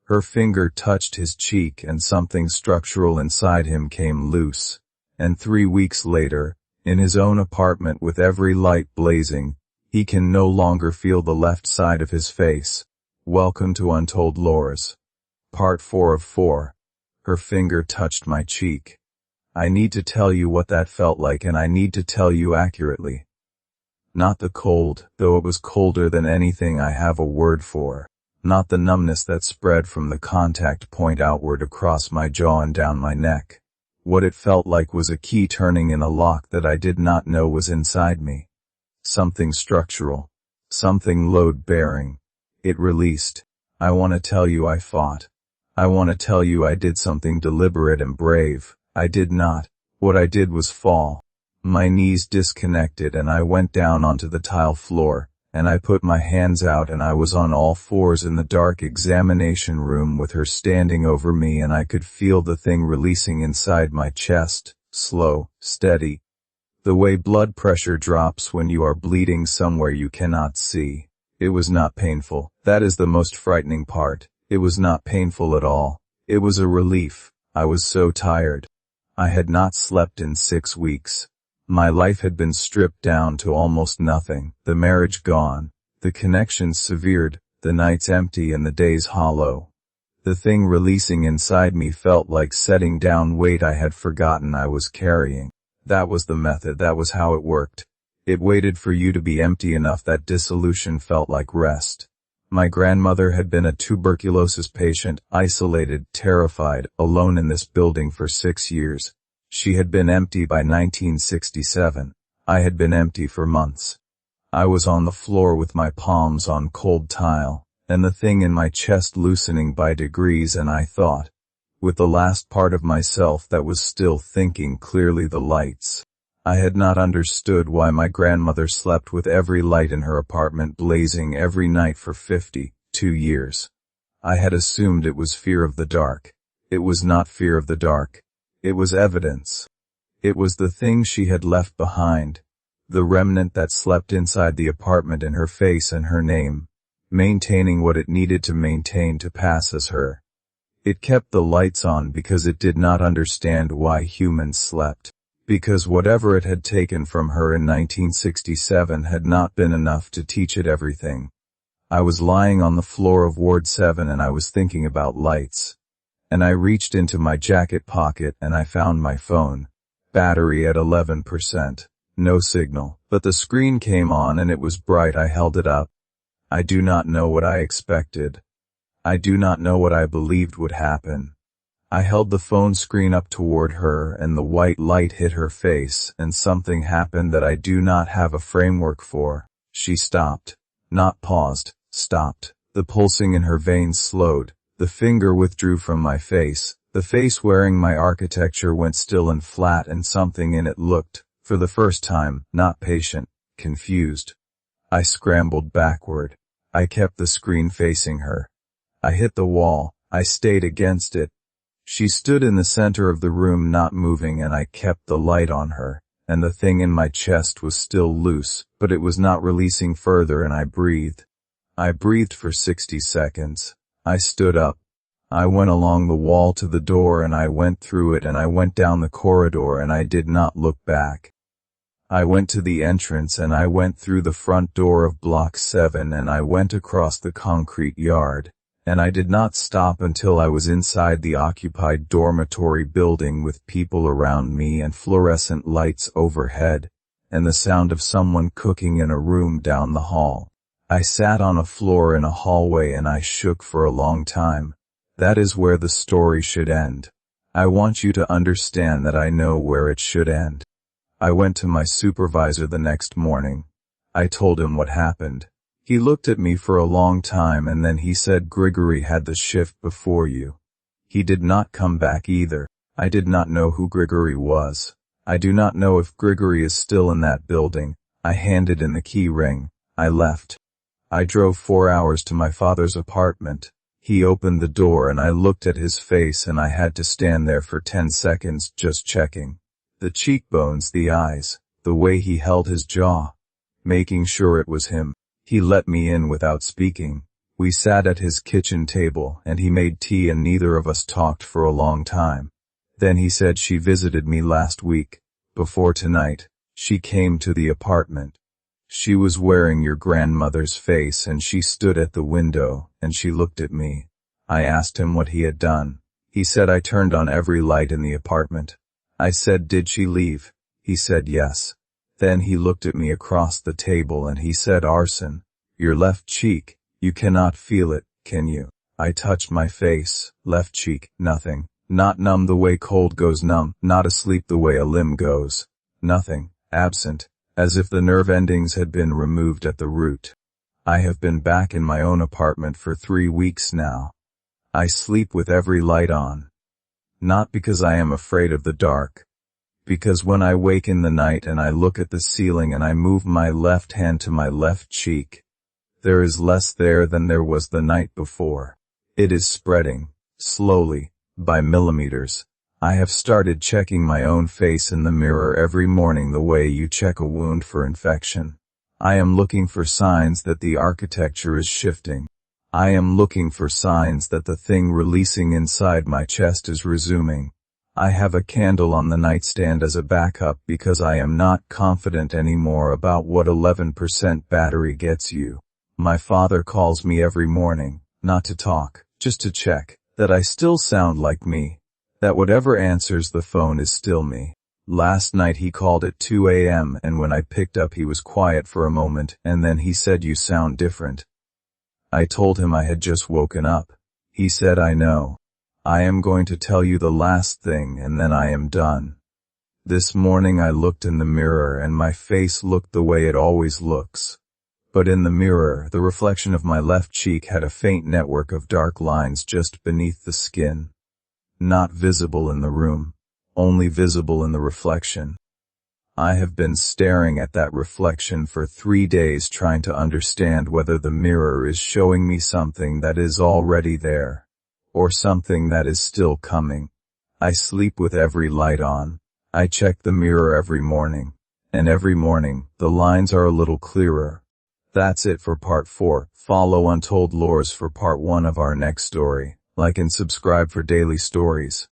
Her finger touched his cheek and something structural inside him came loose. And 3 weeks later, in his own apartment with every light blazing, he can no longer feel the left side of his face. Welcome to Untold Lores. Part 4 of 4. Her finger touched my cheek. I need to tell you what that felt like, and I need to tell you accurately. Not the cold, though it was colder than anything I have a word for. Not the numbness that spread from the contact point outward across my jaw and down my neck. What it felt like was a key turning in a lock that I did not know was inside me. Something structural. Something load-bearing. It released. I want to tell you I fought. I want to tell you I did something deliberate and brave. I did not. What I did was fall. My knees disconnected and I went down onto the tile floor, and I put my hands out and I was on all fours in the dark examination room with her standing over me, and I could feel the thing releasing inside my chest, slow, steady. The way blood pressure drops when you are bleeding somewhere you cannot see. It was not painful. That is the most frightening part. It was not painful at all. It was a relief. I was so tired. I had not slept in 6 weeks. My life had been stripped down to almost nothing, the marriage gone, the connections severed, the nights empty and the days hollow. The thing releasing inside me felt like setting down weight I had forgotten I was carrying. That was the method, that was how it worked. It waited for you to be empty enough that dissolution felt like rest. My grandmother had been a tuberculosis patient, isolated, terrified, alone in this building for 6 years. She had been empty by 1967. I had been empty for months. I was on the floor with my palms on cold tile, and the thing in my chest loosening by degrees, and I thought, with the last part of myself that was still thinking clearly, the lights. I had not understood why my grandmother slept with every light in her apartment blazing every night for 52 years. I had assumed it was fear of the dark. It was not fear of the dark. It was evidence. It was the thing she had left behind, the remnant that slept inside the apartment in her face and her name, maintaining what it needed to maintain to pass as her. It kept the lights on because it did not understand why humans slept, because whatever it had taken from her in 1967 had not been enough to teach it everything. I was lying on the floor of Ward 7 and I was thinking about lights. And I reached into my jacket pocket and I found my phone. Battery at 11%. No signal, but the screen came on and it was bright. I held it up. I do not know what I expected. I do not know what I believed would happen. I held the phone screen up toward her and the white light hit her face and something happened that I do not have a framework for. She stopped. Not paused. Stopped. The pulsing in her veins slowed. The finger withdrew from my face. The face wearing my architecture went still and flat, and something in it looked, for the first time, not patient, confused. I scrambled backward. I kept the screen facing her. I hit the wall. I stayed against it. She stood in the center of the room not moving, and I kept the light on her, and the thing in my chest was still loose, but it was not releasing further, and I breathed. I breathed for 60 seconds. I stood up. I went along the wall to the door and I went through it and I went down the corridor and I did not look back. I went to the entrance and I went through the front door of Block 7 and I went across the concrete yard, and I did not stop until I was inside the occupied dormitory building with people around me and fluorescent lights overhead, and the sound of someone cooking in a room down the hall. I sat on a floor in a hallway and I shook for a long time. That is where the story should end. I want you to understand that I know where it should end. I went to my supervisor the next morning. I told him what happened. He looked at me for a long time and then he said, "Grigory had the shift before you." He did not come back either. I did not know who Grigory was. I do not know if Grigory is still in that building. I handed in the key ring. I left. I drove 4 hours to my father's apartment. He opened the door and I looked at his face and I had to stand there for 10 seconds just checking. The cheekbones, the eyes, the way he held his jaw. Making sure it was him. He let me in without speaking. We sat at his kitchen table and he made tea and neither of us talked for a long time. Then he said she visited me last week. Before tonight, she came to the apartment. She was wearing your grandmother's face and she stood at the window and she looked at me. I asked him what he had done. He said I turned on every light in the apartment. I said, did she leave? He said yes. Then he looked at me across the table and he said, Arson, your left cheek, you cannot feel it, can you? I touched my face, left cheek, nothing. Not numb the way cold goes numb, not asleep the way a limb goes. Nothing, absent, as if the nerve endings had been removed at the root. I have been back in my own apartment for 3 weeks now. I sleep with every light on. Not because I am afraid of the dark. Because when I wake in the night and I look at the ceiling and I move my left hand to my left cheek, there is less there than there was the night before. It is spreading, slowly, by millimeters. I have started checking my own face in the mirror every morning the way you check a wound for infection. I am looking for signs that the architecture is shifting. I am looking for signs that the thing releasing inside my chest is resuming. I have a candle on the nightstand as a backup because I am not confident anymore about what 11% battery gets you. My father calls me every morning, not to talk, just to check that I still sound like me, that whatever answers the phone is still me. Last night he called at 2 a.m. and when I picked up he was quiet for a moment and then he said, you sound different. I told him I had just woken up. He said, I know. I am going to tell you the last thing and then I am done. This morning I looked in the mirror and my face looked the way it always looks. But in the mirror, the reflection of my left cheek had a faint network of dark lines just beneath the skin. Not visible in the room, only visible in the reflection. I have been staring at that reflection for 3 days trying to understand whether the mirror is showing me something that is already there, or something that is still coming. I sleep with every light on. I check the mirror every morning, and every morning, the lines are a little clearer. That's it for part 4. Follow Untold Lores for part 1 of our next story. Like and subscribe for daily stories.